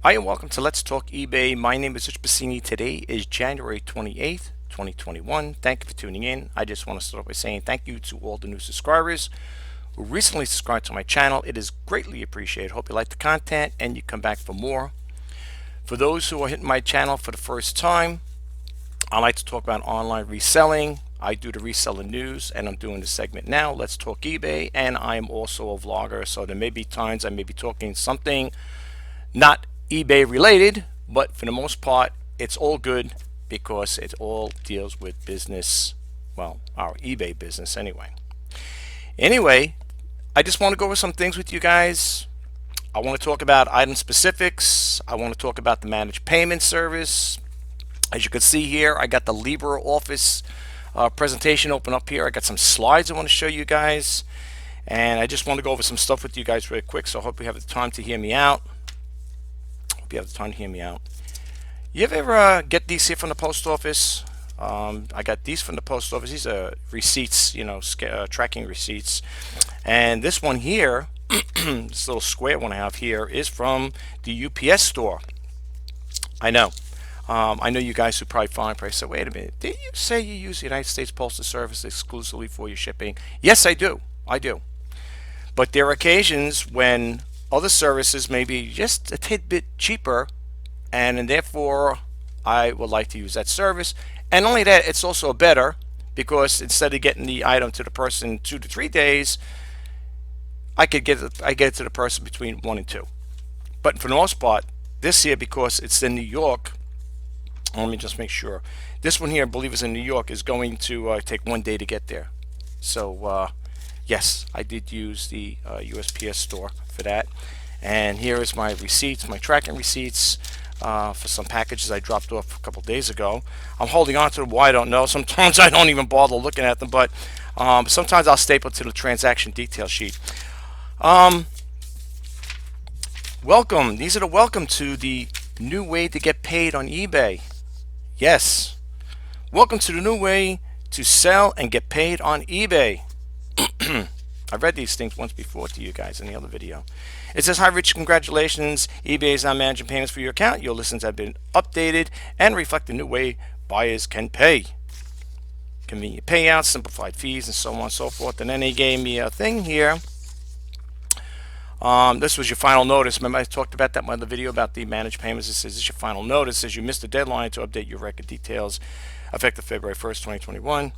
Hi and welcome to Let's Talk eBay. My name is Pasini. Today is January 28th, 2021. Thank you for tuning in. I just want to start by saying thank you to all the new subscribers who recently subscribed to my channel. It is greatly appreciated. Hope you like the content and you come back for more. For those who are hitting my channel for the first time, I like to talk about online reselling. I do the reseller news and I'm doing the segment now, Let's Talk eBay, and I am also a vlogger, so there may be times I may be talking something not eBay related, but for the most part it's all good because it all deals with business, well, our eBay business anyway. I just want to go over some things with you guys. I want to talk about item specifics. I want to talk about the managed payment service. As you can see here, I got the LibreOffice presentation open up here. I got some slides I want to show you guys, and I just want to go over some stuff with you guys real quick, so I hope you have the time to hear me out. You ever get these here from the post office? I got these from the post office. These are receipts, tracking receipts. And this one here, this little square one I have here, is from the UPS store. I know you guys who probably say, wait a minute, did you say you use the United States Postal Service exclusively for your shipping? Yes, I do. But there are occasions when other services may be just a tidbit cheaper, and therefore I would like to use that service. And only that, it's also better because instead of getting the item to the person 2 to 3 days, I get it to the person between 1 and 2. But for the most part, this here, because it's in New York, let me just make sure. This one here, I believe is in New York, is going to take 1 day to get there. So yes, I did use the USPS store for that. And here is my receipts, my tracking receipts for some packages I dropped off a couple days ago. I'm holding on to them. Why, I don't know. Sometimes I don't even bother looking at them, but sometimes I'll staple to the transaction detail sheet. Welcome. These are the welcome to the new way to get paid on eBay. Yes. Welcome to the new way to sell and get paid on eBay. I read these things once before to you guys in the other video. It says, hi Rich, congratulations. eBay is now managing payments for your account. Your listings have been updated and reflect the new way buyers can pay. Convenient payouts, simplified fees, and so on and so forth. And then they gave me a thing here. This was your final notice. Remember I talked about that in my other video about the managed payments. It says this is your final notice. It says you missed the deadline to update your record details effective February 1st, 2021.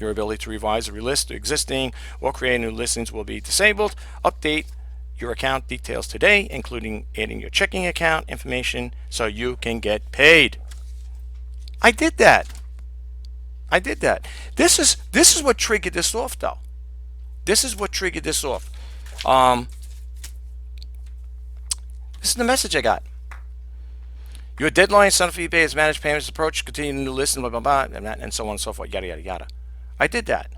Your ability to revise or relist the existing or create new listings will be disabled. Update your account details today, including adding your checking account information so you can get paid. I did that. This is what triggered this off, though. This is the message I got. Your deadline signed up for eBay as managed payments approach, continue the new listing, blah, blah, blah, and so on and so forth, yada, yada, yada. I did that.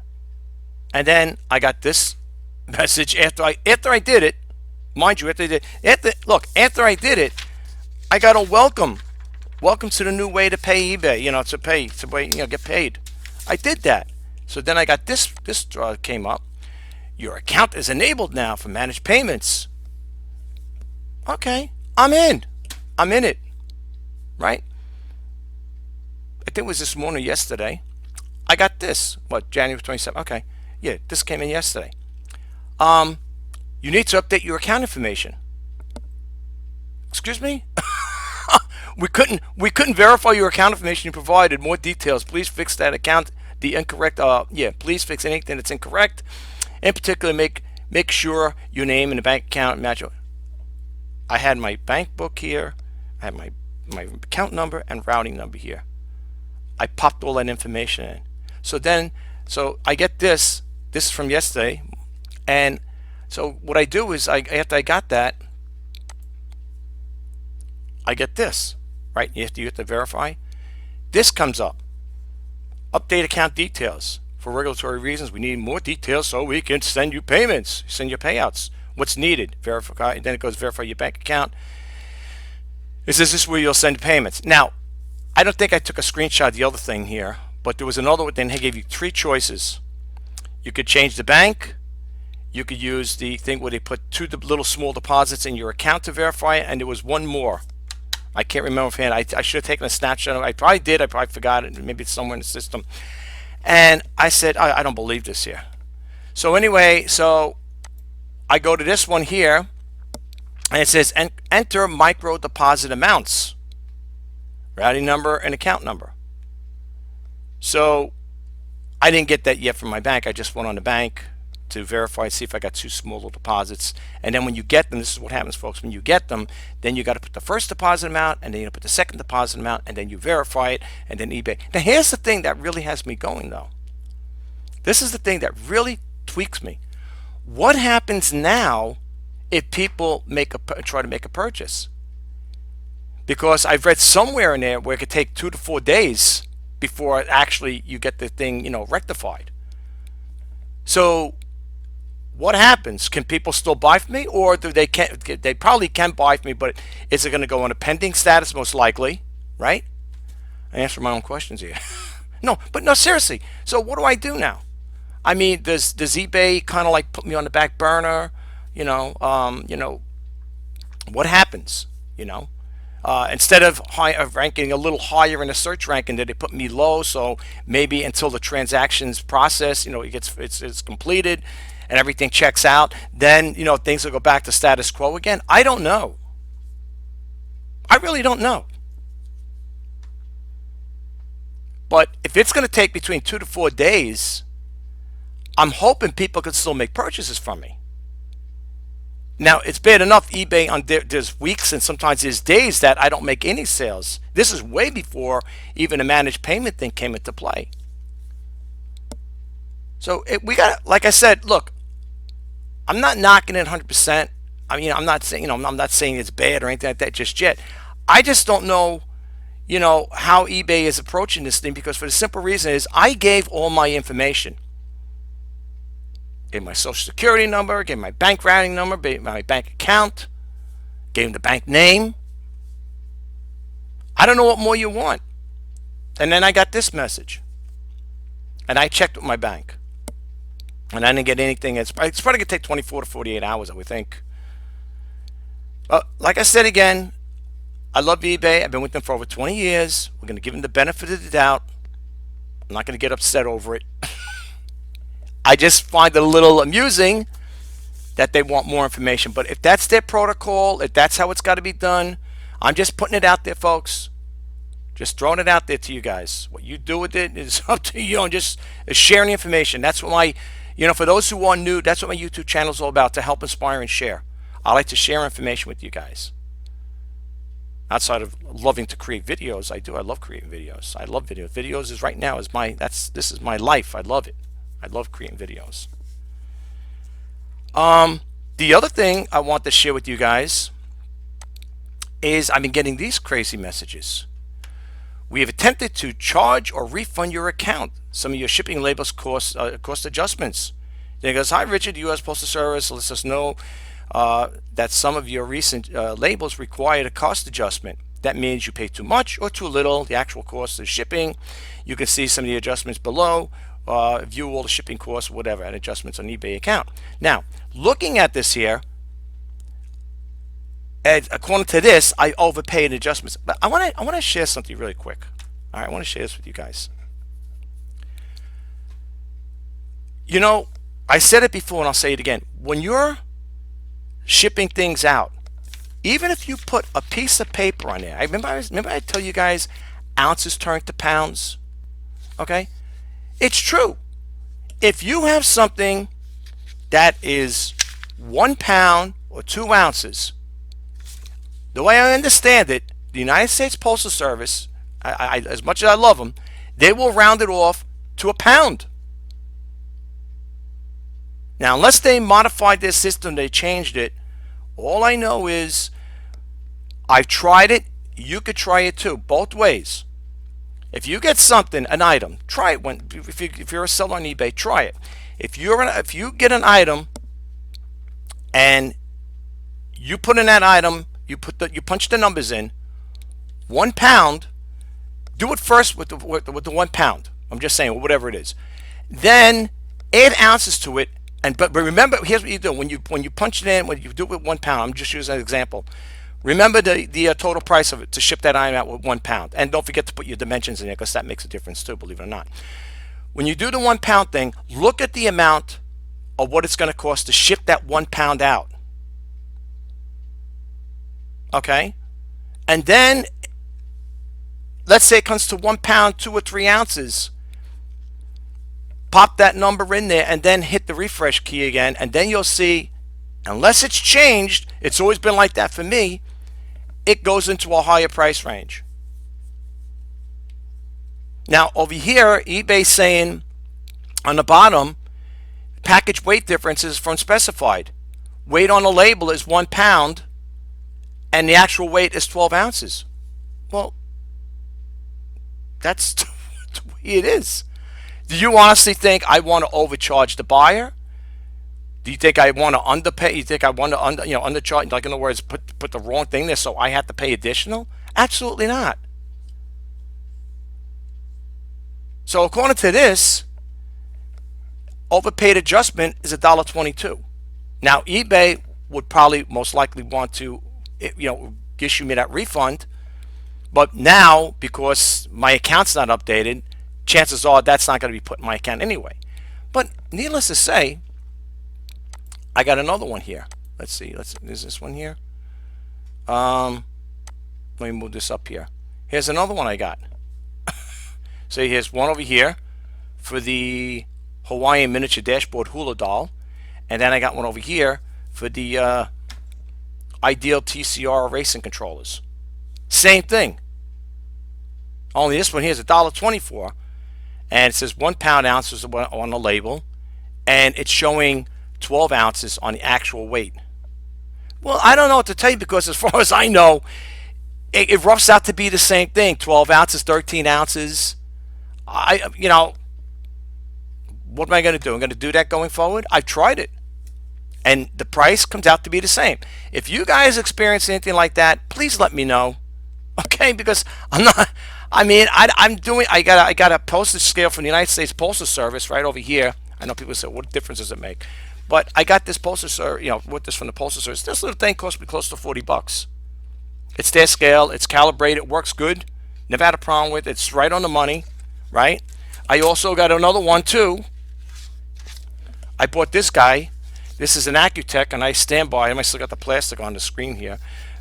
And then I got this message after I did it. Mind you, after I did it, I got a welcome. Welcome to the new way to pay eBay, get paid. I did that. So then I got this came up. Your account is enabled now for managed payments. Okay, I'm in it, right? I think it was this morning or yesterday. I got this, January 27th. Okay, yeah, this came in yesterday. You need to update your account information. Excuse me? we couldn't verify your account information you provided. More details. Please fix that account. The incorrect. Please fix anything that's incorrect. In particular, make sure your name and the bank account match. I had my bank book here. I had my account number and routing number here. I popped all that information in. So I get this. This is from yesterday, and so what I do is after I got that, I get this, right? You have to verify. This comes up. Update account details. For regulatory reasons, we need more details so we can send you payments, send you payouts. What's needed? Verify. Then it goes verify your bank account. It says this is where you'll send payments. Now, I don't think I took a screenshot of the other thing here, but there was another one. Then he gave you 3 choices. You could change the bank, You could use the thing where they put two little small deposits in your account to verify it, and there was one more. I can't remember offhand. I should have taken a snapshot of it. I probably did. I probably forgot it. Maybe it's somewhere in the system. And I said, I don't believe this here. So anyway, so I go to this one here, and it says enter micro deposit amounts, routing number and account number. So I didn't get that yet from my bank. I just went on the bank to verify and see if I got two small little deposits. And then when you get them, this is what happens, folks. When you get them, then you got to put the first deposit amount, and then you put the second deposit amount, and then you verify it, and then eBay. Now here's the thing that really has me going, though. This is the thing that really tweaks me. What happens now if people try to make a purchase? Because I've read somewhere in there where it could take 2 to 4 days before actually you get the thing, rectified. So what happens? Can people still buy from me, or do they probably can buy from me, but is it going to go on a pending status? Most likely, right? I answer my own questions here. No, seriously. So what do I do now? I mean, does eBay kind of like put me on the back burner? What happens? Instead of ranking a little higher in the search ranking, did they put me low? So maybe until the transactions process, it's completed and everything checks out, then things will go back to status quo again. I don't know. I really don't know. But if it's going to take between 2 to 4 days, I'm hoping people can still make purchases from me. Now, it's bad enough eBay, there's weeks and sometimes there's days that I don't make any sales. This is way before even a managed payment thing came into play. So we got, like I said, look, I'm not knocking it 100%. I mean, I'm not saying, I'm not saying it's bad or anything like that just yet. I just don't know, how eBay is approaching this thing, because for the simple reason is I gave all my information. Gave my social security number, gave my bank routing number, gave my bank account, gave the bank name. I don't know what more you want. And then I got this message. And I checked with my bank. And I didn't get anything. It's probably going to take 24 to 48 hours, I would think. Like I said again, I love eBay. I've been with them for over 20 years. We're going to give them the benefit of the doubt. I'm not going to get upset over it. I just find it a little amusing that they want more information. But if that's their protocol, if that's how it's got to be done, I'm just putting it out there, folks. Just throwing it out there to you guys. What you do with it is up to you, and just sharing the information. That's what my, for those who are new, that's what my YouTube channel is all about, to help inspire and share. I like to share information with you guys. Outside of loving to create videos, I love creating videos. I love videos. Videos is right now this is my life. I love it. I love creating videos. The other thing I want to share with you guys is I've been getting these crazy messages. We have attempted to charge or refund your account. Some of your shipping labels cost adjustments. Then it goes, hi Richard, U.S. Postal Service lets us know that some of your recent labels required a cost adjustment. That means you pay too much or too little, the actual cost of shipping. You can see some of the adjustments below. View all the shipping costs, whatever, and adjustments on eBay account. Now, looking at this here, and according to this, I overpaid adjustments. But I want to share something really quick. All right, I want to share this with you guys. I said it before and I'll say it again. When you're shipping things out, even if you put a piece of paper on there, remember I tell you guys ounces turn to pounds. Okay, it's true. If you have something that is 1 pound or 2 ounces, the way I understand it, the United States Postal Service, as much as I love them, they will round it off to a pound. Now, unless they modified their system, they changed it, all I know is I've tried it. You could try it too, both ways. If you get something, an item, try it. If you're a seller on eBay, try it. If you get an item and you put in that item, you punch the numbers in, 1 pound. Do it first with the 1 pound. I'm just saying, whatever it is. Then add ounces to it And but remember, here's what you do when you punch it in, when you do it with 1 pound. I'm just using an example. Remember the total price of it to ship that item out with 1 pound, and don't forget to put your dimensions in there because that makes a difference too. Believe it or not, when you do the 1 pound thing, look at the amount of what it's going to cost to ship that 1 pound out. Okay, and then let's say it comes to 1 pound, 2 or 3 ounces. Pop that number in there and then hit the refresh key again, and then you'll see, unless it's changed, it's always been like that for me, it goes into a higher price range. Now over here, eBay's saying on the bottom, package weight differences from specified. Weight on the label is 1 pound and the actual weight is 12 ounces. Well, that's the way it is. Do you honestly think I want to overcharge the buyer? Do you think I want to underpay? You think I want to undercharge? Like, in other words, put the wrong thing there so I have to pay additional? Absolutely not. So according to this, overpaid adjustment is $1.22. Now eBay would probably most likely want to, issue me that refund, but now because my account's not updated, chances are that's not going to be put in my account anyway. But needless to say, I got another one here. Let's see. Is this one here? Let me move this up here. Here's another one I got. So here's one over here for the Hawaiian miniature dashboard hula doll, and then I got one over here for the Ideal TCR racing controllers. Same thing. Only this one here is $1.24. And it says 1 pound ounces on the label, and it's showing 12 ounces on the actual weight. Well, I don't know what to tell you, because as far as I know, it roughs out to be the same thing. 12 ounces, 13 ounces. What am I going to do? I'm going to do that going forward? I've tried it, and the price comes out to be the same. If you guys experience anything like that, please let me know. Okay, because I'm not. I mean, I got a postage scale from the United States Postal Service right over here. I know people say, what difference does it make? But I got this postal service, with this from the Postal Service. This little thing cost me close to 40 bucks. It's their scale. It's calibrated. It works good. Never had a problem with it. It's right on the money, right? I also got another one too. I bought this guy. This is an Accutech, and I stand by him. I still got the plastic on the screen here.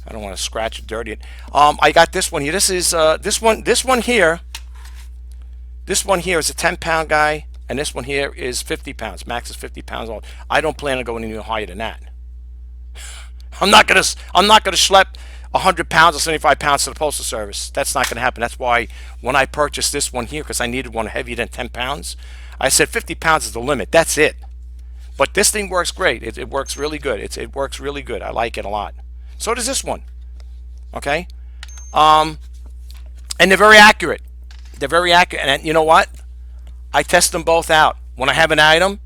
I don't want to scratch it, dirty it. I got this one here. This is this one here. This one here is a 10-pound guy, and this one here is 50 pounds. Max is 50 pounds old. I don't plan on going any higher than that. I'm not gonna schlep 100 pounds or 75 pounds to the Postal Service. That's not gonna happen. That's why when I purchased this one here, because I needed one heavier than 10 pounds, I said 50 pounds is the limit. That's it. But this thing works great. It works really good. It works really good. I like it a lot. So does this one. Okay, and they're very accurate. They're very accurate. And you know what? I test them both out. When I have an item,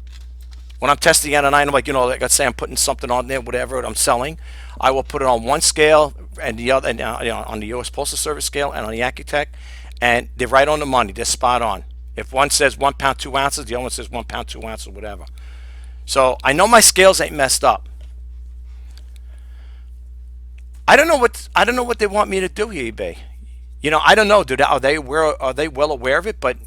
when I'm testing out an item, like let's say I'm putting something on there, whatever I'm selling, I will put it on one scale and the other, and on the U.S. Postal Service scale and on the Accutech, and they're right on the money. They're spot on. If one says 1 pound 2 ounces, the other one says 1 pound 2 ounces, whatever. So I know my scales ain't messed up. I don't know what they want me to do here, eBay. I don't know. Are they well aware of it? But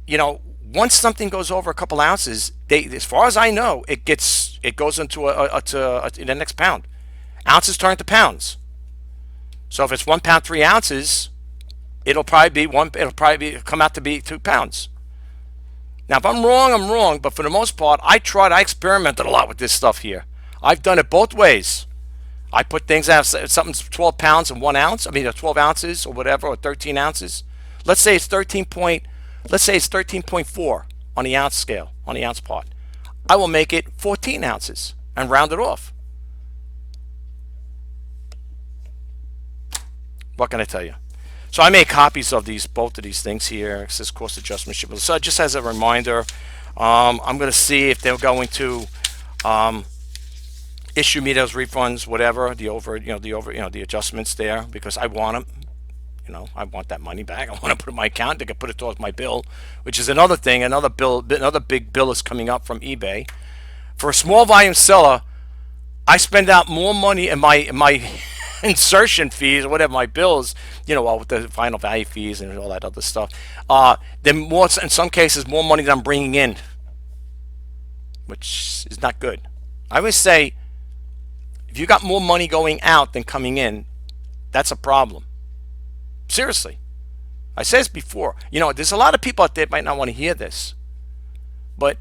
once something goes over a couple ounces, as far as I know, it goes into the next pound. Ounces turn to pounds. So if it's 1 pound 3 ounces, it'll probably come out to be 2 pounds. Now, if I'm wrong, I'm wrong. But for the most part, I experimented a lot with this stuff here. I've done it both ways. I put things out, something's 12 pounds and 1 ounce. I mean, 12 ounces or whatever, or 13 ounces. Let's say it's 13.4 on the ounce scale, on the ounce part. I will make it 14 ounces and round it off. What can I tell you? So I made copies of both of these things here. It says cost adjustment shipment. So just as a reminder, I'm going to see if they're going to issue me those refunds, whatever, the adjustments there, because I want them. I want that money back. I want to put it in my account. They can put it towards my bill, which is another thing. Another big bill is coming up from eBay. For a small volume seller, I spend out more money in my insertion fees or whatever, my bills, with the final value fees and all that other stuff, then more, in some cases, more money than I'm bringing in, which is not good. I always say, if you got more money going out than coming in, that's a problem. Seriously. I said this before. There's a lot of people out there that might not want to hear this. But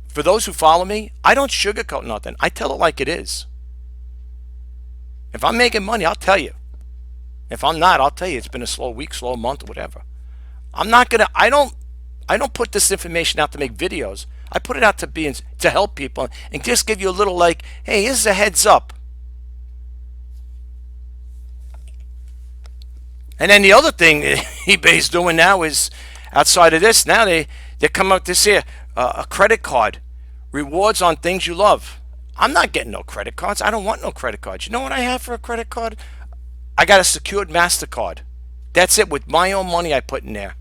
for those who follow me, I don't sugarcoat nothing. I tell it like it is. If I'm making money, I'll tell you. If I'm not, I'll tell you it's been a slow week, slow month, or whatever. I don't put this information out to make videos. I put it out to help people and just give you a little like, hey, here's a heads up. And then the other thing eBay's doing now is, outside of this, now they come up this here, a credit card, rewards on things you love. I'm not getting no credit cards. I don't want no credit cards. You know what I have for a credit card? I got a secured MasterCard. That's it, with my own money I put in there.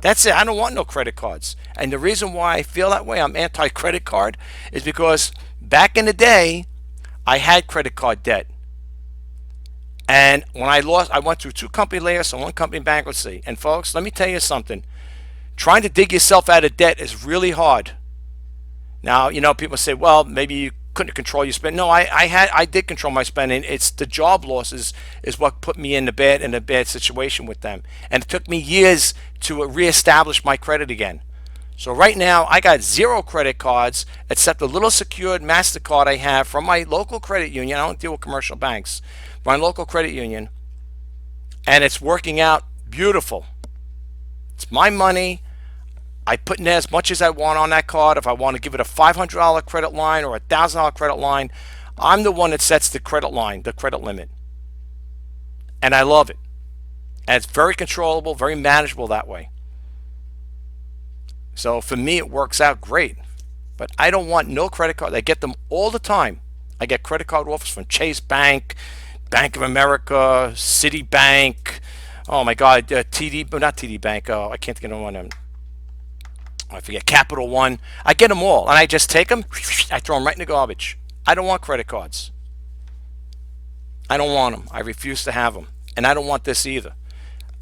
That's it. I don't want no credit cards. And the reason why I feel that way, I'm anti-credit card, is because back in the day, I had credit card debt. And when I went through 2 company layoffs and 1 company bankruptcy. And folks, let me tell you something. Trying to dig yourself out of debt is really hard. Now, people say, well, maybe you couldn't control your spending. No, I did control my spending. It's the job losses is what put me in a bad situation with them. And it took me years to reestablish my credit again. So right now, I got 0 credit cards except a little secured MasterCard I have from my local credit union. I don't deal with commercial banks. My local credit union. And it's working out beautiful. It's my money. I put in as much as I want on that card. If I want to give it a $500 credit line or a $1,000 credit line, I'm the one that sets the credit line, the credit limit. And I love it. And it's very controllable, very manageable that way. So for me, it works out great. But I don't want no credit card. I get them all the time. I get credit card offers from Chase Bank, Bank of America, Citibank. Oh my God, not TD Bank. Oh, I can't think of one of them. I forget, Capital One. I get them all, and I just take them, I throw them right in the garbage. I don't want credit cards. I don't want them. I refuse to have them, and I don't want this either.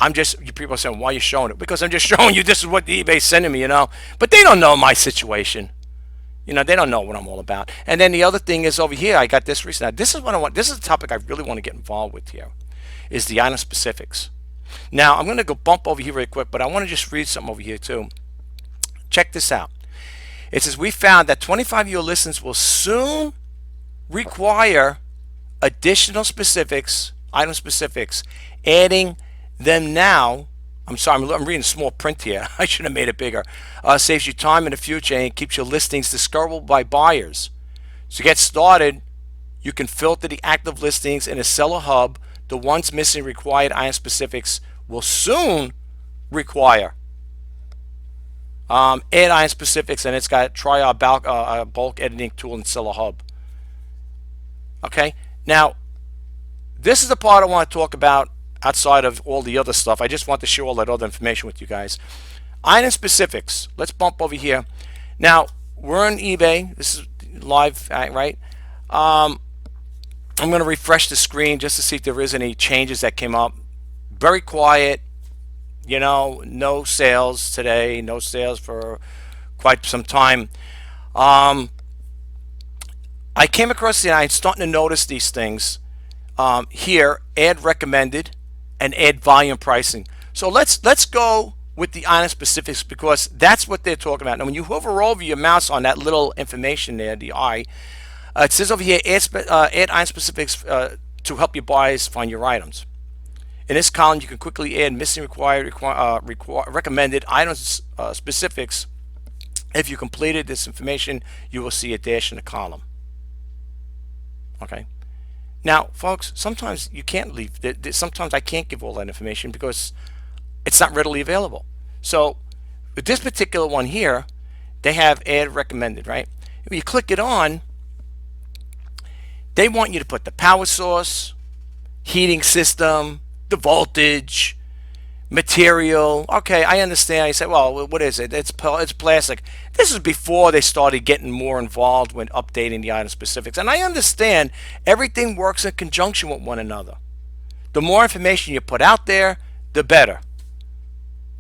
You people are saying, why are you showing it? Because I'm just showing you this is what the eBay's sending me, But they don't know my situation. They don't know what I'm all about. And then the other thing is over here, I got this recently. Now, this is what I want. This is the topic I really want to get involved with here, is the item specifics. Now, I'm going to go bump over here really quick, but I want to just read something over here too. Check this out. It says, we found that 25-year listings will soon require additional specifics, item specifics, adding them now. I'm sorry, I'm reading small print here. I should have made it bigger. Saves you time in the future and keeps your listings discoverable by buyers. So to get started, you can filter the active listings in a seller hub. The ones missing required item specifics will soon require add item specifics, and it's got try our bulk editing tool in seller hub. Okay, now this is the part I want to talk about outside of all the other stuff. I just want to share all that other information with you guys. Item specifics. Let's bump over here. Now we're on eBay. This is live, right? I'm going to refresh the screen just to see if there is any changes that came up. Very quiet. No sales today, no sales for quite some time. I came across I'm starting to notice these things here, add recommended and add volume pricing. So let's go with the item specifics, because that's what they're talking about. Now when you hover over your mouse on that little information there, the eye, it says over here, add item specifics to help your buyers find your items. In this column, you can quickly add missing recommended items specifics. If you completed this information, you will see a dash in the column. Okay. Now, folks, sometimes you can't leave. Sometimes I can't give all that information because it's not readily available. So, with this particular one here, they have add recommended, right? When you click it on, they want you to put the power source, heating system, the voltage, Material. Okay, I understand. I said, well, what is it? It's plastic. This is before they started getting more involved with updating the item specifics. And I understand everything works in conjunction with one another. The more information you put out there, the better.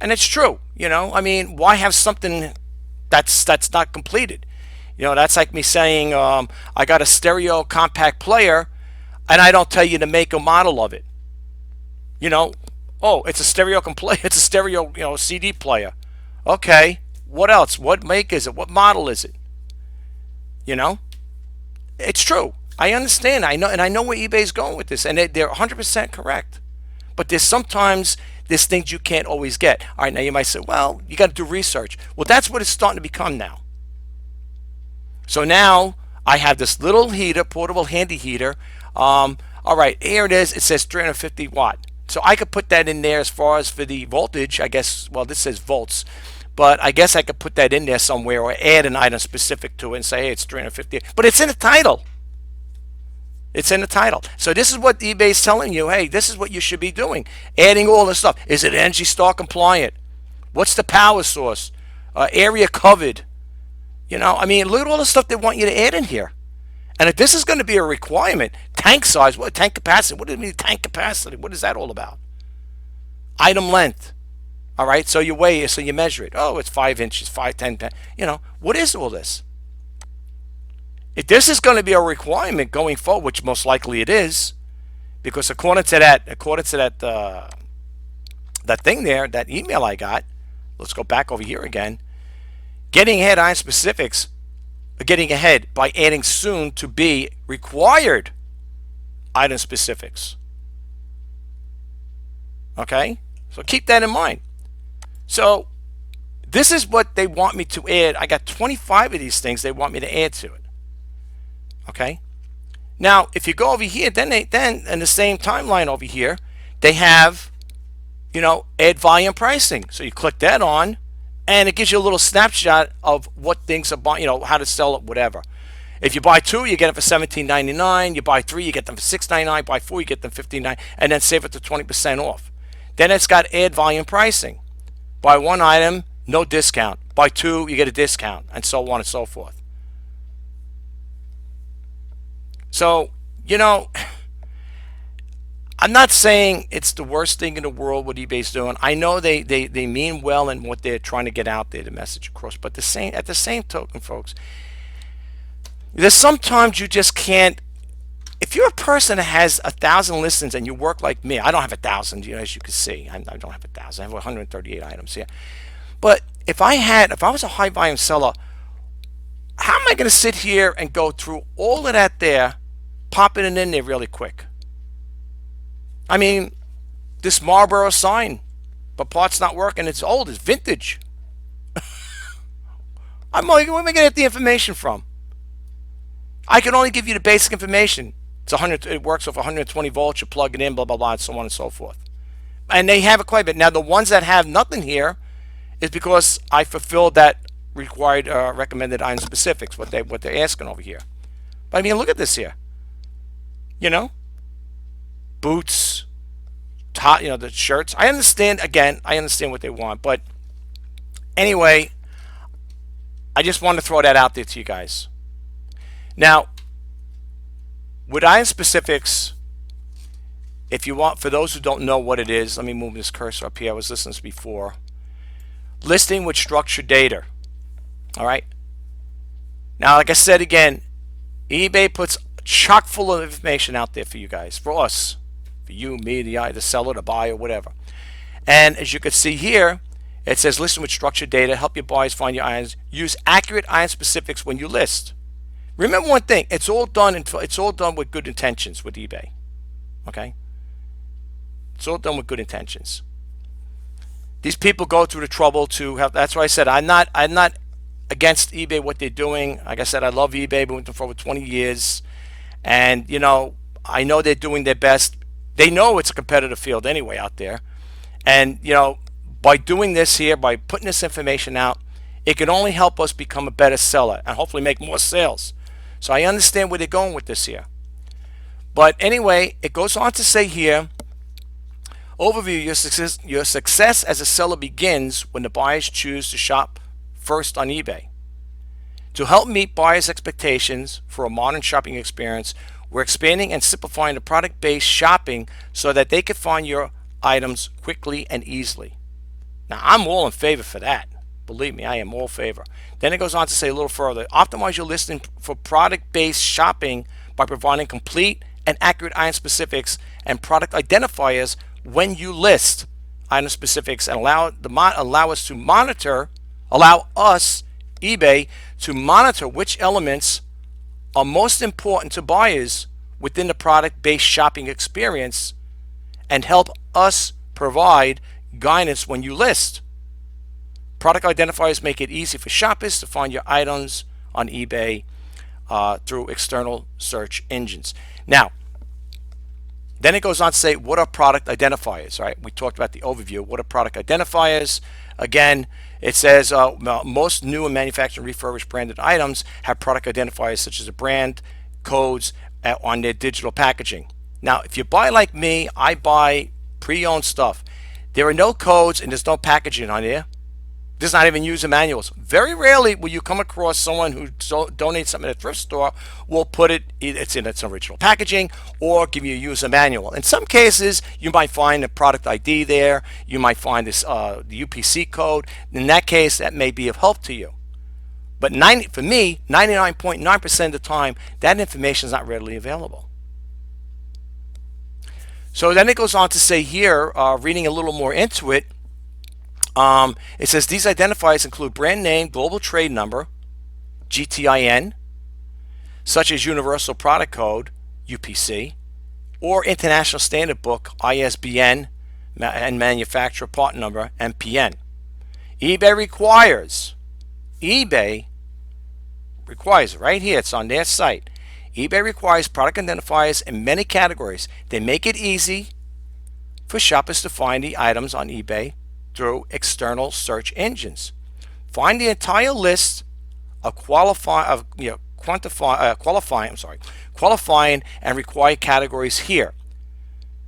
And it's true. I mean, why have something that's not completed? That's like me saying, I got a stereo compact player, and I don't tell you the make or model of it. Oh, it's a stereo it's a stereo, CD player. Okay, what else? What make is it? What model is it? It's true. I understand. I know, and I know where eBay's going with this, and they're 100% correct. But there's things you can't always get. All right, now you might say, well, you got to do research. Well, that's what it's starting to become now. So now I have this little heater, portable handy heater. All right, here it is. It says 350 watt. So I could put that in there as far as for the voltage, I guess. Well, this says volts, but I guess I could put that in there somewhere or add an item specific to it and say, hey, it's 350. But it's in the title. It's in the title. So this is what eBay is telling you. Hey, this is what you should be doing. Adding all this stuff. Is it Energy Star compliant? What's the power source? Area covered? I mean, look at all the stuff they want you to add in here. And if this is going to be a requirement, tank size, what tank capacity? What do you mean tank capacity? What is that all about? Item length. All right, so you weigh it, so you measure it. Oh, it's 5 inches, 5, 10. What is all this? If this is going to be a requirement going forward, which most likely it is, because according to that thing there, that email I got, let's go back over here again. Getting ahead item specifics. Getting ahead by adding soon to be required item specifics. Okay, so keep that in mind. So this is what they want me to add. I got 25 of these things they want me to add to it. Okay, now if you go over here, then in the same timeline over here, they have add volume pricing. So you click that on, and it gives you a little snapshot of what things are buying, how to sell it, whatever. If you buy 2, you get it for $17.99. You buy 3, you get them for $6.99. Buy 4, you get them $15.99, and then save it to 20% off. Then it's got add volume pricing. Buy 1 item, no discount. Buy 2, you get a discount, and so on and so forth. So, I'm not saying it's the worst thing in the world what eBay's doing. I know they mean well in what they're trying to get out there, the message across. But at the same token, folks, there's sometimes you just can't. If you're a person that has 1,000 listings and you work like me, I don't have 1,000, as you can see. I don't have 1,000. I have 138 items here. But if I was a high volume seller, how am I going to sit here and go through all of that there, popping it in there really quick? I mean, this Marlboro sign, but part's not working. It's old. It's vintage. Where am I going to get the information from? I can only give you the basic information. It works off 120 volts. You plug it in, blah, blah, blah, and so on and so forth. And they have it quite a bit. Now, the ones that have nothing here is because I fulfilled that required recommended item specifics, what they're asking over here. But I mean, look at this here. Boots, the shirts. I understand what they want, but anyway, I just want to throw that out there to you guys. Now, with item specifics, if you want, for those who don't know what it is, let me move this cursor up here. I was listening to this before. Listing with structured data. All right. Now, like I said again, eBay puts chock full of information out there for you guys, for us. For you, me, the seller, the buyer, whatever. And as you can see here, it says listen with structured data, help your buyers find your items, use accurate item specifics when you list. Remember one thing, it's all done with good intentions with eBay. Okay? It's all done with good intentions. These people go through the trouble to have, that's why I said I'm not against eBay, what they're doing. Like I said, I love eBay, been with them for over 20 years. And I know they're doing their best. They know it's a competitive field anyway out there. And, by doing this here, by putting this information out, it can only help us become a better seller and hopefully make more sales. So I understand where they're going with this here. But anyway, it goes on to say here, Overview: your success as a seller begins when the buyers choose to shop first on eBay. To help meet buyers' expectations for a modern shopping experience, we're expanding and simplifying the product-based shopping so that they can find your items quickly and easily. Now, I'm all in favor for that. Believe me, I am all in favor. Then it goes on to say a little further, optimize your listing for product-based shopping by providing complete and accurate item specifics and product identifiers when you list item specifics, and allow us, eBay, to monitor which elements are most important to buyers within the product-based shopping experience and help us provide guidance when you list. Product identifiers make it easy for shoppers to find your items on eBay through external search engines. Now, then it goes on to say, what are product identifiers? Right? We talked about the overview. What are product identifiers? Again, it says most new and manufactured refurbished branded items have product identifiers such as a brand, codes on their digital packaging. Now, if you buy like me, I buy pre-owned stuff. There are no codes and there's no packaging on there. There's not even user manuals. Very rarely will you come across someone who donates something at a thrift store will put it's in its original packaging or give you a user manual. In some cases, you might find a product ID there. You might find this the UPC code. In that case, that may be of help to you. But for me, 99.9% of the time, that information is not readily available. So then it goes on to say here, reading a little more into it, it says these identifiers include brand name, global trade number, GTIN, such as Universal Product Code, UPC, or International Standard Book, ISBN, and Manufacturer Part Number, MPN. eBay requires right here, it's on their site. eBay requires product identifiers in many categories. They make it easy for shoppers to find the items on eBay through external search engines. Find the entire list of qualifying and required categories here.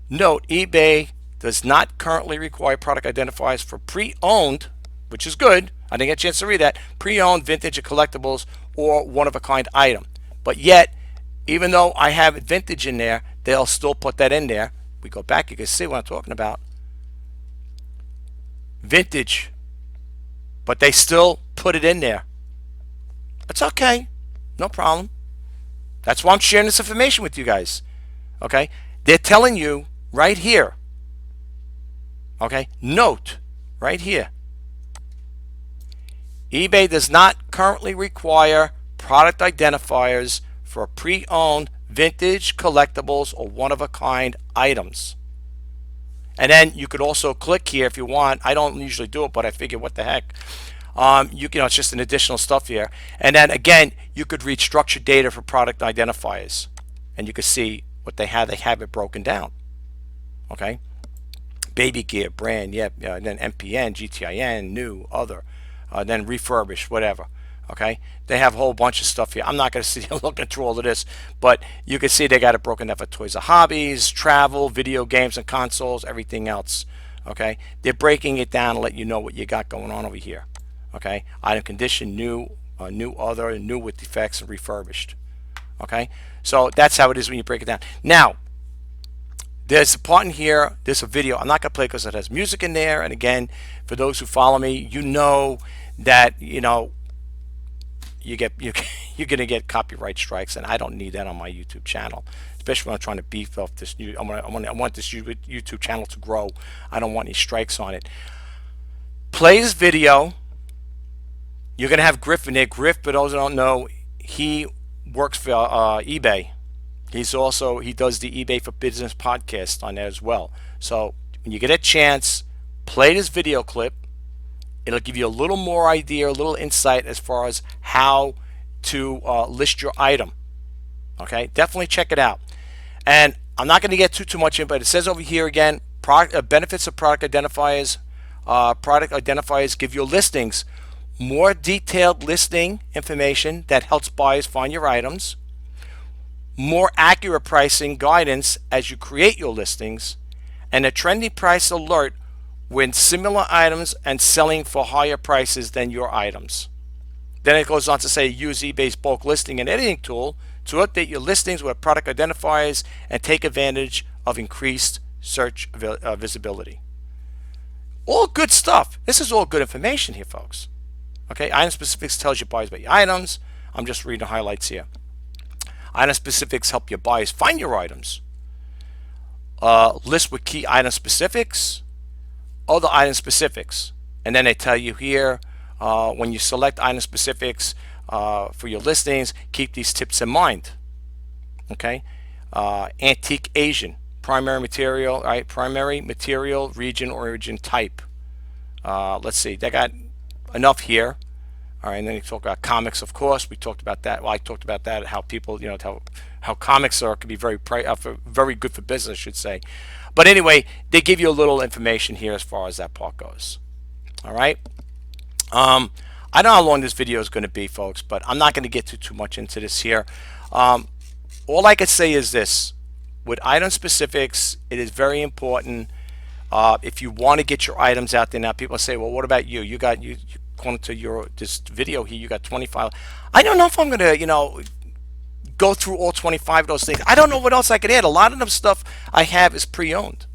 Note, eBay does not currently require product identifiers for pre-owned, which is good. I didn't get a chance to read that. Pre-owned, vintage, or collectibles, or one-of-a-kind item. But yet, even though I have vintage in there, they'll still put that in there. We go back, you can see what I'm talking about. Vintage, but they still put it in there. It's okay, no problem. That's why I'm sharing this information with you guys. Okay, they're telling you right here. Okay, note right here, eBay does not currently require product identifiers for pre-owned, vintage, collectibles, or one-of-a-kind items. And then you could also click here if you want. I don't usually do it, but I figured, what the heck. It's just an additional stuff here. And then again, you could read structured data for product identifiers, and you can see what they have. They have it broken down. Okay, baby gear, brand, and then MPN, GTIN, new, other, then refurbished, whatever. Okay, they have a whole bunch of stuff here. I'm not going to sit here looking through all of this, but you can see they got it broken down for toys and hobbies, travel, video games and consoles, everything else. Okay, they're breaking it down to let you know what you got going on over here. Okay, item condition, new, new, other, new with defects, and refurbished. Okay, so that's how it is when you break it down. Now, there's a part in here, there's a video. I'm not going to play because it has music in there. And again, for those who follow me, you know that, you're going to get copyright strikes, and I don't need that on my YouTube channel, especially when I'm trying to beef up this new. I want this YouTube channel to grow. I don't want any strikes on it. Play this video. You're going to have Griff in there. Griff, for those who don't know, he works for eBay. He does the eBay for Business podcast on there as well. So when you get a chance, play this video clip. It'll give you a little more idea, a little insight as far as how to list your item. Okay, definitely check it out. And I'm not going to get too much in, but it says over here again, benefits of product identifiers. Product identifiers give you listings, more detailed listing information that helps buyers find your items, more accurate pricing guidance as you create your listings, and a trending price alert when similar items and selling for higher prices than your items. Then it goes on to say use eBay's bulk listing and editing tool to update your listings with product identifiers and take advantage of increased search visibility. All good stuff. This is all good information here, folks. Okay, item specifics tells your buyers about your items. I'm just reading the highlights here. Item specifics help your buyers find your items. List with key item specifics, other item specifics, and then they tell you here when you select item specifics for your listings, keep these tips in mind. Okay, antique Asian, primary material, right? Primary material, region, origin, type. Let's see, they got enough here. All right, and then you talk about comics, of course. We talked about that. Well, I talked about that, how people, you know, how comics could be very good for business, I should say. But anyway, they give you a little information here as far as that part goes. All right. I don't know how long this video is going to be, folks, but I'm not going to get too much into this here. All I can say is this: with item specifics, it is very important. If you want to get your items out there now, people say, well, what about you? You according to this video here, you got 25. I don't know if I'm gonna, you know, go through all 25 of those things. I don't know what else I could add. A lot of the stuff I have is pre-owned,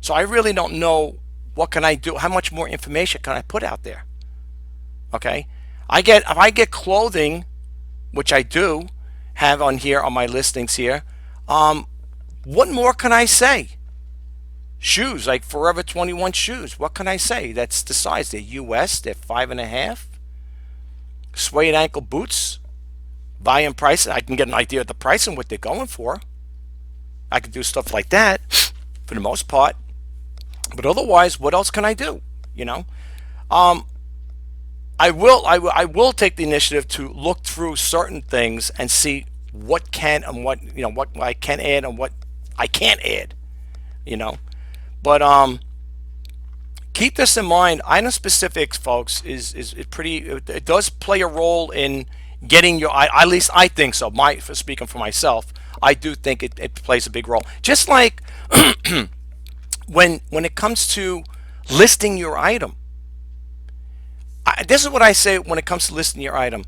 so I really don't know what can I do. How much more information can I put out there? Okay, if I get clothing, which I do have on here on my listings here, what more can I say? Shoes, like Forever 21 shoes. What can I say? That's the size. They're US. They're 5.5. Suede ankle boots. Volume price. I can get an idea of the price and what they're going for. I can do stuff like that for the most part. But otherwise, what else can I do? You know, I will take the initiative to look through certain things and see what can and what, you know, what I can add and what I can't add. You know. But keep this in mind. Item specifics, folks, is pretty. It does play a role in getting your. At least I think so. For speaking for myself, I do think it plays a big role. Just like when it comes to listing your item. This is what I say when it comes to listing your item.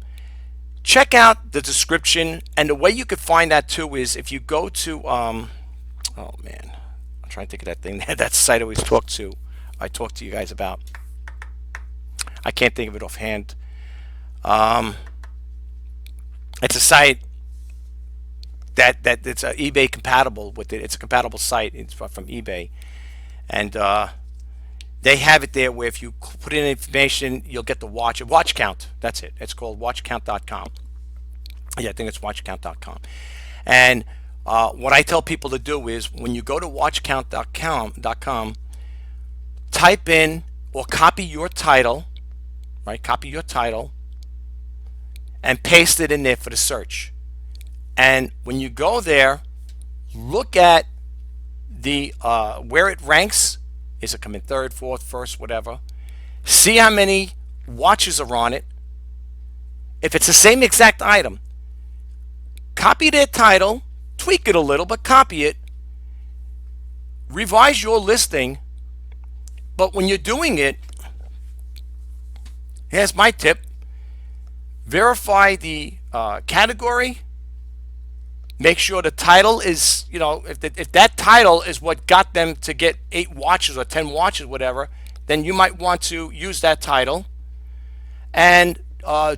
Check out the description, and the way you could find that too is if you go to oh man. Trying to think of that thing, that site I talk to you guys about. I can't think of it offhand. It's a site that it's eBay compatible with it. It's a compatible site. It's from eBay, and they have it there where if you put in information, you'll get the watch count. That's it. It's called watchcount.com. Yeah, I think it's watchcount.com. And what I tell people to do is when you go to watchcount.com, type in or copy your title, right? Copy your title and paste it in there for the search. And when you go there, look at the where it ranks. Is it coming third, fourth, first, whatever? See how many watches are on it. If it's the same exact item, copy their title. Tweak it a little, but copy it. Revise your listing. But when you're doing it, here's my tip. Verify the category. Make sure the title is, you know, if that title is what got them to get 8 watches or 10 watches, whatever, then you might want to use that title and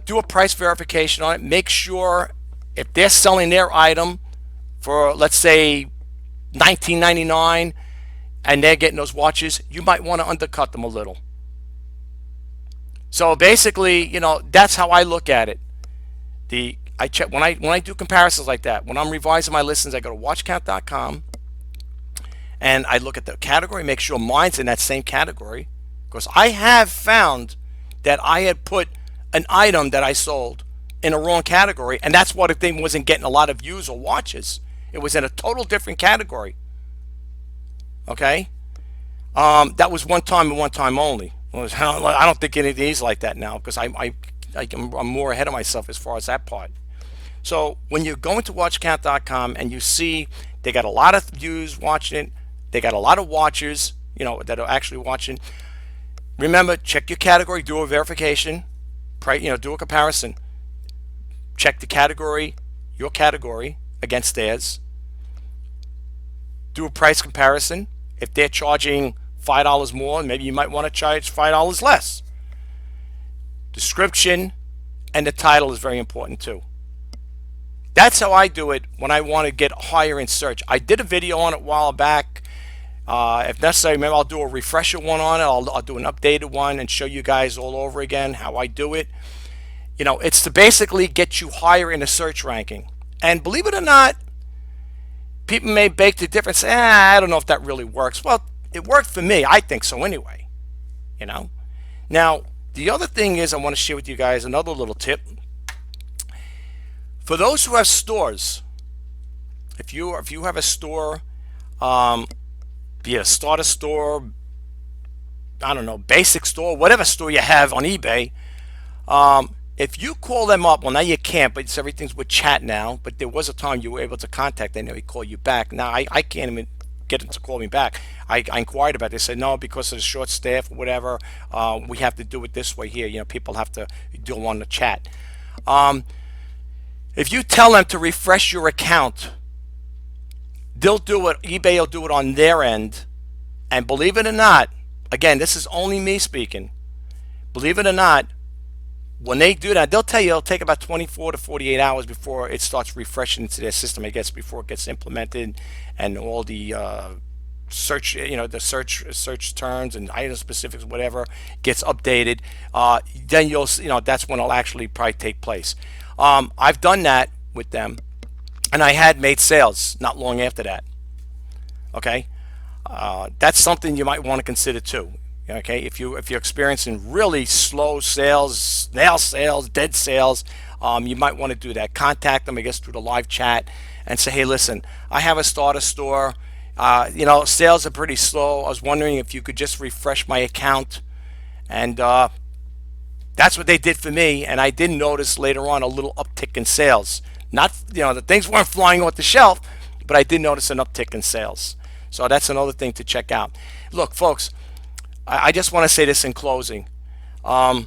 do a price verification on it. Make sure if they're selling their item for, let's say, $19.99 and they're getting those watches, you might want to undercut them a little. So basically, you know, that's how I look at it. I check when I do comparisons like that. When I'm revising my listings, I go to watchcount.com and I look at the category, make sure mine's in that same category, because I have found that I had put an item that I sold in a wrong category, and that's why the thing wasn't getting a lot of views or watches. It was in a total different category. Okay, that was one time and one time only. I don't think any of these like that now, because I'm more ahead of myself as far as that part. So when you go into watchcount.com and you see they got a lot of views watching it, They got a lot of watchers, that are actually watching. Remember, check your category, do a verification, do a comparison. Check the category, your category against theirs. Do a price comparison. If they're charging $5 more, maybe you might want to charge $5 less. Description and the title is very important too. That's how I do it when I want to get higher in search. I did a video on it a while back. If necessary, maybe I'll do a refresher one on it. I'll do an updated one and show you guys all over again how I do it. It's to basically get you higher in a search ranking. And believe it or not, people may bake the difference. I don't know if that really works. Well, it worked for me. I think so anyway. Now, the other thing is I want to share with you guys another little tip. For those who have stores, if you have a store, be it a starter store, I don't know, basic store, whatever store you have on eBay, if you call them up, well, now you can't, but everything's with chat now, but there was a time you were able to contact them and they call you back. Now I can't even get them to call me back. I inquired about it. They said no, because of the short staff or whatever, we have to do it this way here. People have to do on the chat. If you tell them to refresh your account, they'll do it. eBay will do it on their end. And believe it or not, again, this is only me speaking. Believe it or not, when they do that, they'll tell you it'll take about 24 to 48 hours before it starts refreshing into their system. Before it gets implemented, and all the search, the search terms and item specifics, whatever, gets updated. Then that's when it'll actually probably take place. I've done that with them, and I had made sales not long after that. Okay, that's something you might want to consider too. Okay, if you're experiencing really slow sales, snail sales, dead sales, you might want to do that. Contact them, I guess, through the live chat, and say, hey, listen, I have a starter store. Sales are pretty slow. I was wondering if you could just refresh my account, and that's what they did for me, and I did notice later on a little uptick in sales. Not, the things weren't flying off the shelf, but I did notice an uptick in sales. So that's another thing to check out. Look, folks, I just want to say this in closing. With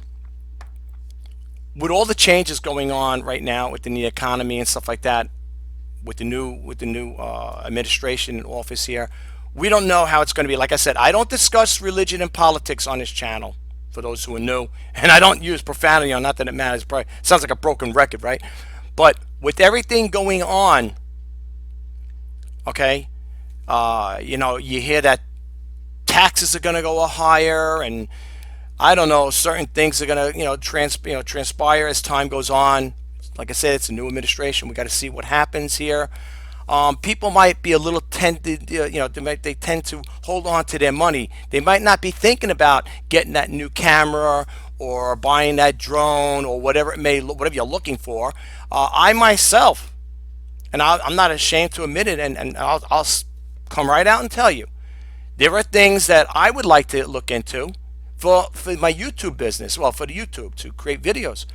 all the changes going on right now within the economy and stuff like that, with the new administration in office here, we don't know how it's going to be. Like I said, I don't discuss religion and politics on this channel, for those who are new, and I don't use profanity on, not that it matters. Probably sounds like a broken record, right? But with everything going on, okay, you hear that taxes are going to go higher, and I don't know, certain things are going to transpire as time goes on. Like I said, it's a new administration. We got to see what happens here. People might be a little tempted, they tend to hold on to their money. They might not be thinking about getting that new camera or buying that drone or whatever you're looking for. I myself, and I'm not ashamed to admit it, and I'll come right out and tell you, there are things that I would like to look into for my YouTube business, for the YouTube, to create videos.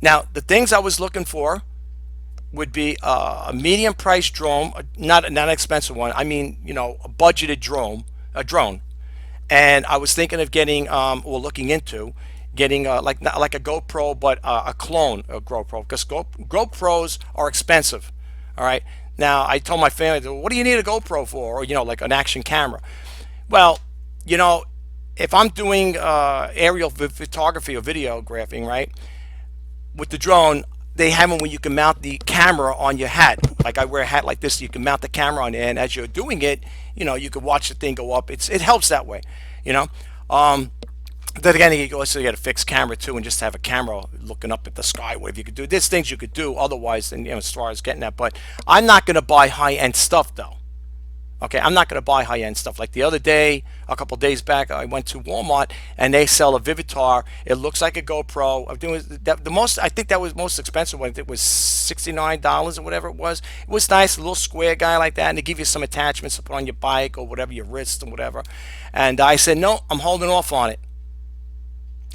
Now, the things I was looking for would be a medium price drone, not an expensive one. I mean, a budgeted drone, And I was thinking of getting, or looking into getting like not like a GoPro, but a clone of GoPro, because GoPros are expensive. All right. Now I told my family, what do you need a GoPro for? Or like an action camera. Well, if I'm doing aerial photography or videographing, right, with the drone, they have them where you can mount the camera on your hat. Like I wear a hat like this, you can mount the camera on it, and as you're doing it, you can watch the thing go up. It helps that way, Then again, you also get a fixed camera too, and just have a camera looking up at the sky. Whatever you could do, there's things you could do otherwise than as far as getting that. But I'm not going to buy high-end stuff though. Okay, I'm not going to buy high-end stuff. Like the other day, a couple days back, I went to Walmart and they sell a Vivitar. It looks like a GoPro. I'm doing the most. I think that was most expensive one. It was $69 or whatever it was. It was nice, a little square guy like that, and they give you some attachments to put on your bike or whatever, your wrist or whatever. And I said, no, I'm holding off on it.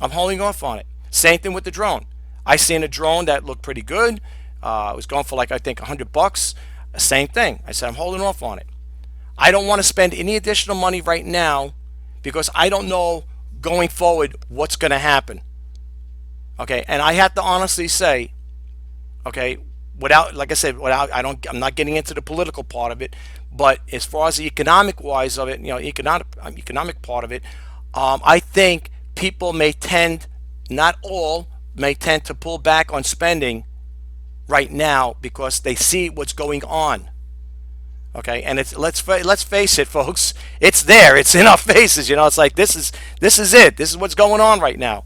I'm holding off on it. Same thing with the drone. I seen a drone that looked pretty good. It was going for like I think $100. Same thing. I said I'm holding off on it. I don't want to spend any additional money right now because I don't know going forward what's going to happen. Okay, and I have to honestly say, okay, without, like I said, I'm not getting into the political part of it, but as far as the economic wise of it, economic part of it, I think people may tend, not all, may tend to pull back on spending right now because they see what's going on. Okay, and it's let's face it, folks. It's there. It's in our faces. It's like this is it. This is what's going on right now.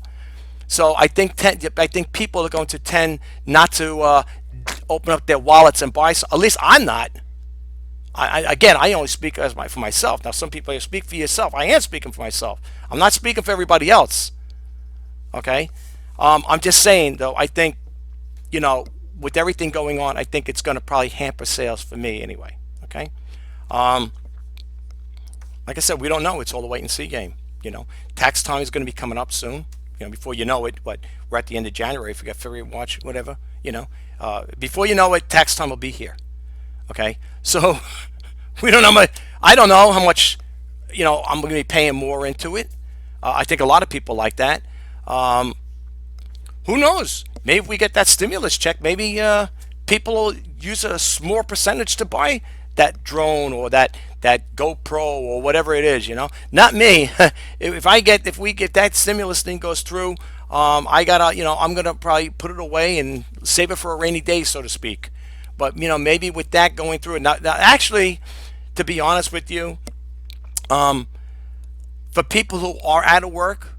So I think people are going to tend not to open up their wallets and buy. At least I'm not. Again, I only speak for myself. Now, some people speak for yourself. I am speaking for myself. I'm not speaking for everybody else. Okay, I'm just saying though. I think with everything going on, I think it's going to probably hamper sales for me anyway. Okay, like I said, we don't know. It's all a wait and see game. Tax time is going to be coming up soon. Before you know it, but we're at the end of January. If we got February, March, whatever. Before you know it, tax time will be here. Okay, so we don't know. I don't know how much. I'm going to be paying more into it. I think a lot of people like that. Who knows? Maybe if we get that stimulus check, maybe people will use a small percentage to buy that drone or that GoPro or whatever it is. Not me. if we get that stimulus thing goes through, I'm gonna probably put it away and save it for a rainy day, so to speak. But maybe with that going through, now actually, to be honest with you, for people who are out of work,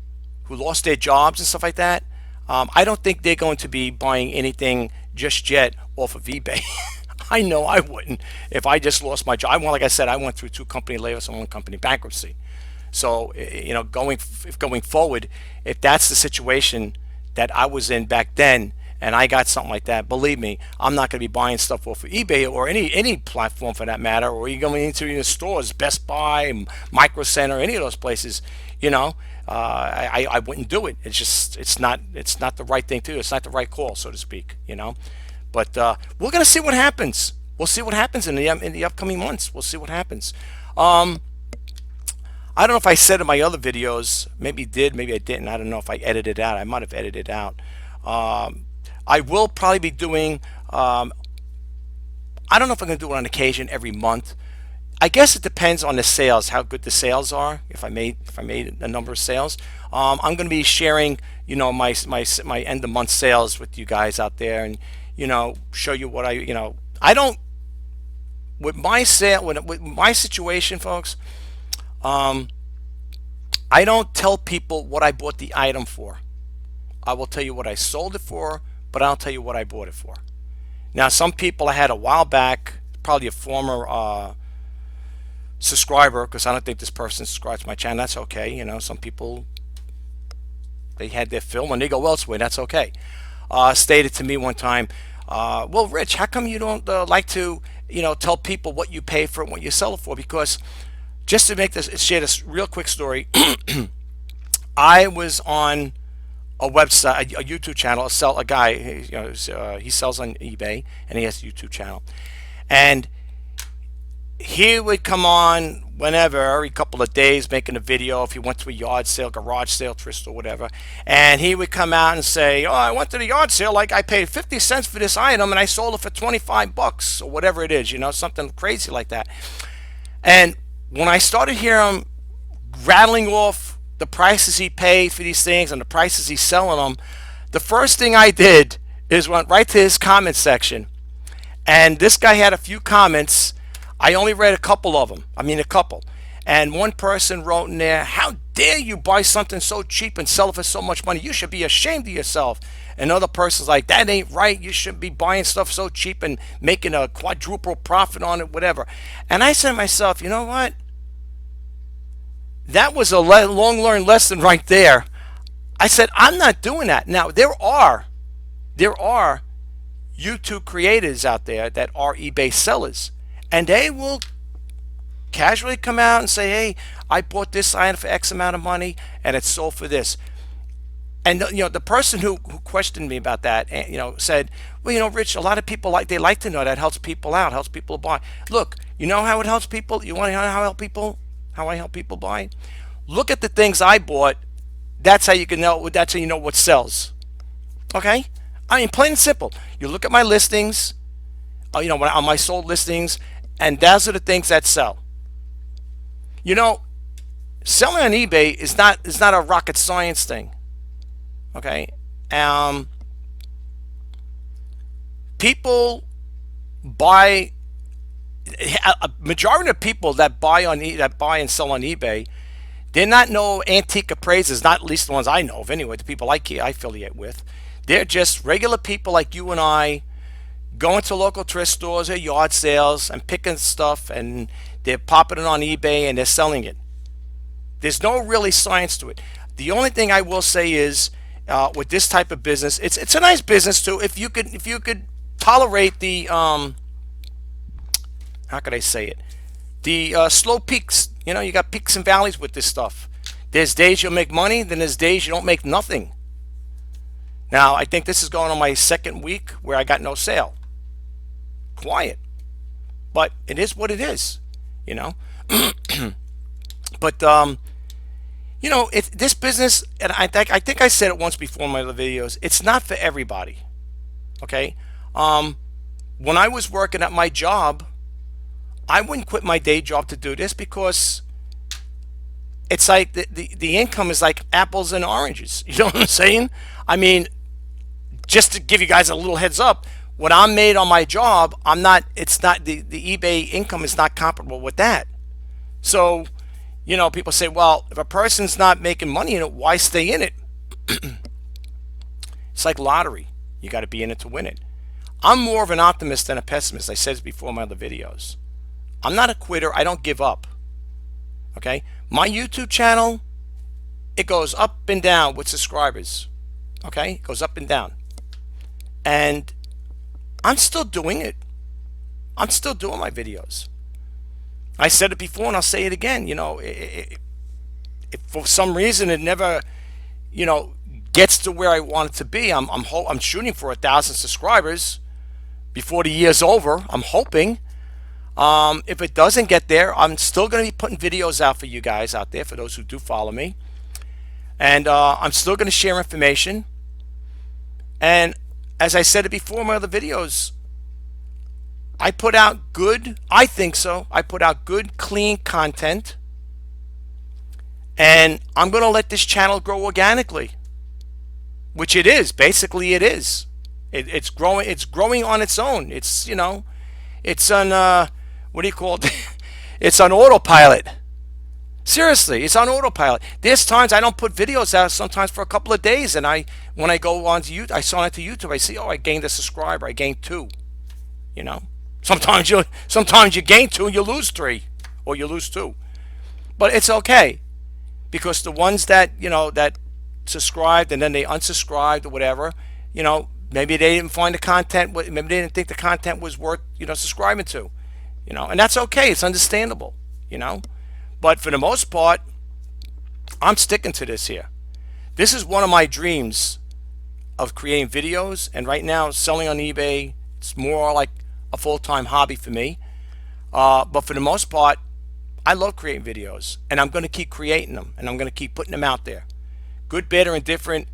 who lost their jobs and stuff like that, I don't think they're going to be buying anything just yet off of eBay. I know I wouldn't if I just lost my job. Like I said, I went through 2 company layoffs and 1 company bankruptcy. So going forward, if that's the situation that I was in back then, and I got something like that, believe me, I'm not going to be buying stuff off of eBay or any platform for that matter, or you going into your stores, Best Buy, Micro Center, any of those places. I wouldn't do it. It's not the right thing to do. It's not the right call, so to speak. But we're gonna see what happens. We'll see what happens in the upcoming months. We'll see what happens. I don't know if I said in my other videos. Maybe did. Maybe I didn't. I don't know if I edited it out. I might have edited it out. I will probably be doing. I don't know if I'm gonna do it on occasion every month. I guess it depends on the sales, how good the sales are. If I made a number of sales, I'm going to be sharing, my end of month sales with you guys out there, and show you what I don't with my with my situation, folks. I don't tell people what I bought the item for. I will tell you what I sold it for, but I don't tell you what I bought it for. Now, some people I had a while back, probably a former subscriber, because I don't think this person subscribes to my channel. That's okay. Some people, they had their fill and they go elsewhere. That's okay. Stated to me one time, well, Rich, how come you don't like to tell people what you pay for it and what you sell it for? Because just to share this real quick story, I was on a website, a YouTube channel, a guy, he sells on eBay and he has a YouTube channel, and he would come on whenever, every couple of days, making a video if he went to a yard sale, garage sale, tryst, or whatever. And he would come out and say, oh, I went to the yard sale, like I paid 50 cents for this item and I sold it for 25 bucks or whatever it is, something crazy like that. And when I started hearing him rattling off the prices he paid for these things and the prices he's selling them, the first thing I did is went right to his comment section. And this guy had a few comments. I only read a couple of them. A couple. And one person wrote in there, how dare you buy something so cheap and sell it for so much money? You should be ashamed of yourself. Another person's like, that ain't right. You shouldn't be buying stuff so cheap and making a quadruple profit on it, whatever. And I said to myself, you know what? That was a long learned lesson right there. I said, I'm not doing that. Now, there are YouTube creators out there that are eBay sellers. And they will casually come out and say, hey, I bought this item for X amount of money and it's sold for this. And the person who questioned me about that, said, well, Rich, a lot of people like to know that, helps people out, helps people buy. Look, You know how it helps people? You want to know how I help people? How I help people buy? Look at the things I bought. That's how you can know. That's how you know what sells. Okay? I mean, plain and simple. You look at my listings, on my sold listings, and those are the things that sell. You know, selling on eBay is not a rocket science thing. Okay? Um, People buy. A majority of people that buy and sell on eBay, they're not no antique appraisers, not at least the ones I know of anyway, the people I affiliate with. They're just regular people like you and I, going to local thrift stores or yard sales and picking stuff, and they're popping it on eBay and they're selling it. There's no really science to it. The only thing I will say is, with this type of business, it's a nice business too. If you could tolerate the how could I say it? The slow peaks. You got peaks and valleys with this stuff. There's days you'll make money, then there's days you don't make nothing. Now, I think this is going on my second week where I got no sale. Quiet. But it is what it is, you know. But it's this business, and I think I said it once before in my other videos. It's not for everybody. Okay. When I was working at my job, I wouldn't quit my day job to do this because it's like the income is like apples and oranges. You know what I'm saying? I mean, just to give you guys a little heads up, what I'm made on my job, it's not the eBay income is not comparable with that. So, people say, well, if a person's not making money in it, why stay in it? It's like lottery. You got to be in it to win it. I'm more of an optimist than a pessimist. I said this before in my other videos. I'm not a quitter. I don't give up. Okay? My YouTube channel, it goes up and down with subscribers. Okay? It goes up and down. And I'm still doing it. I'm still doing my videos. I said it before and I'll say it again. If for some reason it never, gets to where I want it to be, I'm shooting for 1,000 subscribers before the year's over. I'm hoping. If it doesn't get there, I'm still going to be putting videos out for you guys out there, for those who do follow me. And I'm still going to share information. And as I said it before in my other videos, I put out good, I think so, I put out good, clean content. And I'm going to let this channel grow organically, which it is. Basically, it is. It's growing. It's growing on its own. It's, it's on, what do you call it? It's on autopilot. Seriously, it's on autopilot. There's times I don't put videos out sometimes for a couple of days, and when I go on to YouTube, I sign into YouTube, I see, oh, I gained a subscriber, I gained 2. Sometimes you gain 2 and you lose 3, or you lose 2. But it's okay, because the ones that that subscribed and then they unsubscribed or whatever, maybe they didn't find the content, maybe they didn't think the content was worth subscribing to, and that's okay. It's understandable, But for the most part, I'm sticking to this here. This is one of my dreams of creating videos, and right now selling on eBay, it's more like a full-time hobby for me. But for the most part, I love creating videos, and I'm going to keep creating them, and I'm going to keep putting them out there. Good, bad, or indifferent.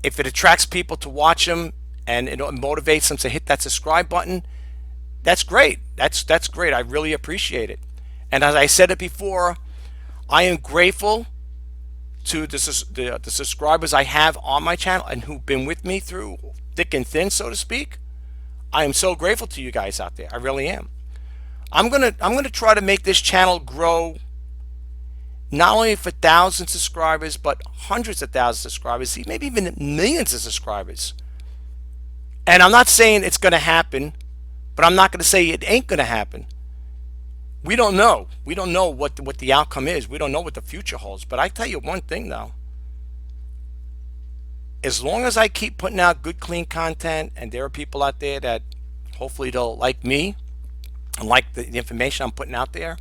If it attracts people to watch them and it motivates them to hit that subscribe button, that's great. That's great. I really appreciate it. And as I said it before, I am grateful to the subscribers I have on my channel and who've been with me through thick and thin, so to speak. I am so grateful to you guys out there. I really am. I'm gonna try to make this channel grow, not only for thousands of subscribers, but hundreds of thousands of subscribers, maybe even millions of subscribers. And I'm not saying it's going to happen, but I'm not going to say it ain't going to happen. We don't know. We don't know what the outcome is. We don't know what the future holds. But I tell you one thing, though. As long as I keep putting out good, clean content, and there are people out there that hopefully they'll like me and like the information I'm putting out there,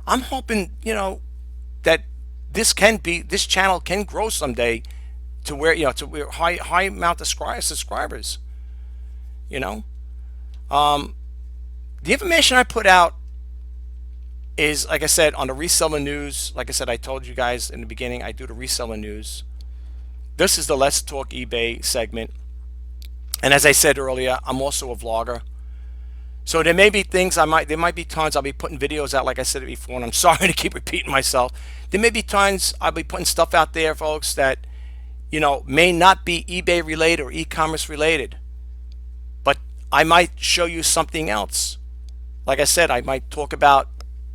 I'm hoping, that this channel can grow someday to where, to where high amount of subscribers. The information I put out is, like I said, on the reseller news. Like I said, I told you guys in the beginning, I do the reseller news. This is the Let's Talk eBay segment. And as I said earlier, I'm also a vlogger. So there may be things there might be times I'll be putting videos out, like I said before, and I'm sorry to keep repeating myself. There may be times I'll be putting stuff out there, folks, that, may not be eBay related or e-commerce related, but I might show you something else. Like I said, I might talk about,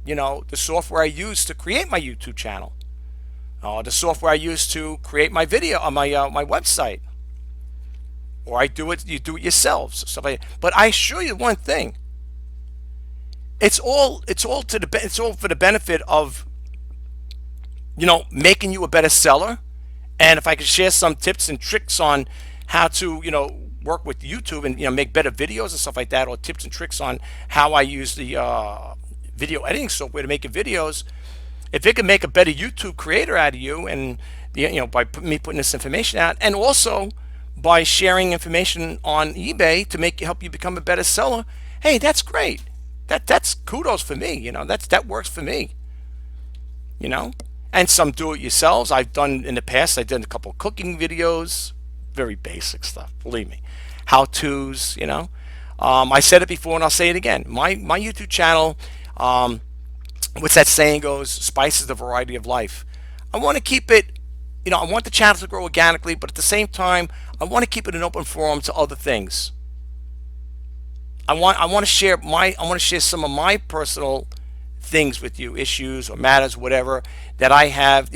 the software I use to create my YouTube channel, the software I use to create my video on my website, or you do it yourselves, stuff like that. But I assure you one thing: it's all for the benefit of, making you a better seller. And if I could share some tips and tricks on how to, work with YouTube and, make better videos and stuff like that, or tips and tricks on how I use the video editing software to make videos, if it can make a better YouTube creator out of you, and by me putting this information out, and also by sharing information on eBay to help you become a better seller, hey, that's great. That's kudos for me. That works for me. And some do-it-yourselves. I've done in the past. I did a couple of cooking videos, very basic stuff. Believe me, how-tos. I said it before and I'll say it again. My YouTube channel, what's that saying goes? Spice is the variety of life. I want to keep it. I want the channel to grow organically, but at the same time, I want to keep it an open forum to other things. I want to share some of my personal things with you, issues or matters, whatever that I have,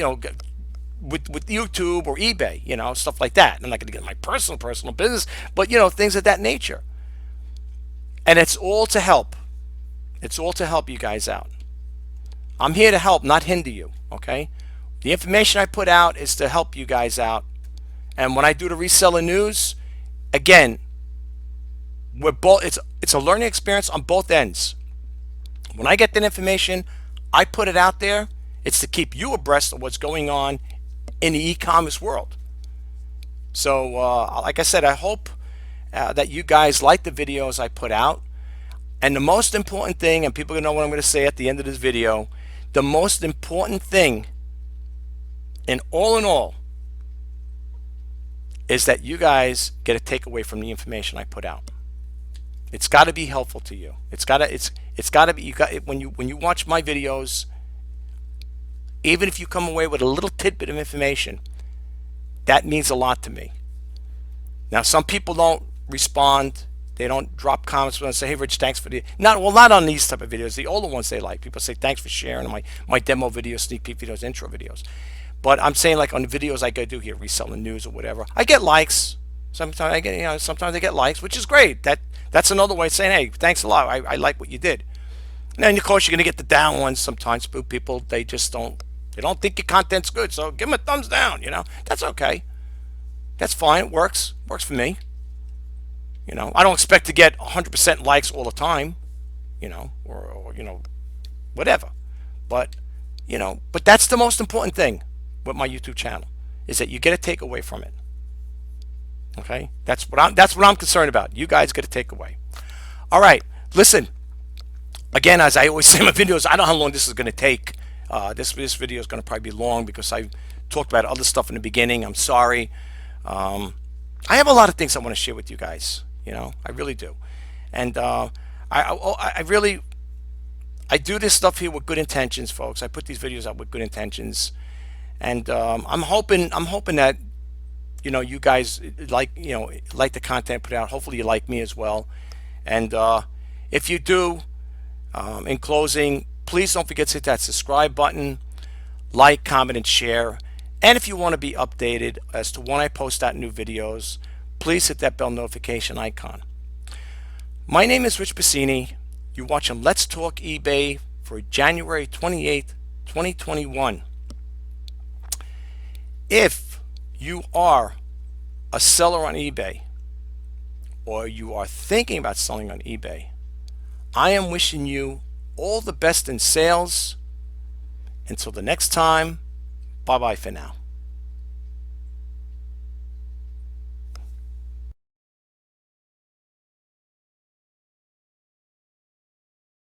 with YouTube or eBay, stuff like that. I'm not going to get my personal business, but things of that nature. And it's all to help. It's all to help you guys out. I'm here to help, not hinder you. Okay. The information I put out is to help you guys out. And when I do the reseller news, again, it's a learning experience on both ends. When I get that information, I put it out there. It's to keep you abreast of what's going on in the e-commerce world. So, like I said, I hope that you guys like the videos I put out. And the most important thing, and people are going to know what I'm going to say at the end of this video, the most important thing in all, is that you guys get a takeaway from the information I put out. It's got to be helpful to you. It's got to be. When you watch my videos, even if you come away with a little tidbit of information, that means a lot to me. Now, some people don't respond. They don't drop comments when I say, "Hey, Rich, thanks for the..." Not on these type of videos. The older ones they like. People say, "Thanks for sharing my demo videos, sneak peek videos, intro videos." But I'm saying, like, on the videos I go do here, reselling news or whatever, I get likes. Sometimes I get likes, which is great. That's another way of saying, "Hey, thanks a lot. I like what you did." And then, of course, you're going to get the down ones sometimes. People, they just don't think your content's good. So give them a thumbs down. That's okay. That's fine. It works for me. I don't expect to get 100% likes all the time, or whatever. But that's the most important thing with my YouTube channel, is that you get a takeaway from it. Okay, that's what I'm concerned about. You guys get a takeaway. All right, listen. Again, as I always say in my videos, I don't know how long this is going to take. This video is going to probably be long because I talked about other stuff in the beginning. I'm sorry. I have a lot of things I want to share with you guys. I really do. And I do this stuff here with good intentions, folks. I put these videos out with good intentions, and I'm hoping that you guys like the content put out. Hopefully you like me as well. And if you do, in closing, please don't forget to hit that subscribe button, like, comment, and share. And if you want to be updated as to when I post out new videos, please hit that bell notification icon. My name is Rich Pasini. You're watching Let's Talk eBay for January 28th, 2021. If you are a seller on eBay, or you are thinking about selling on eBay, I am wishing you all the best in sales. Until the next time, bye-bye for now.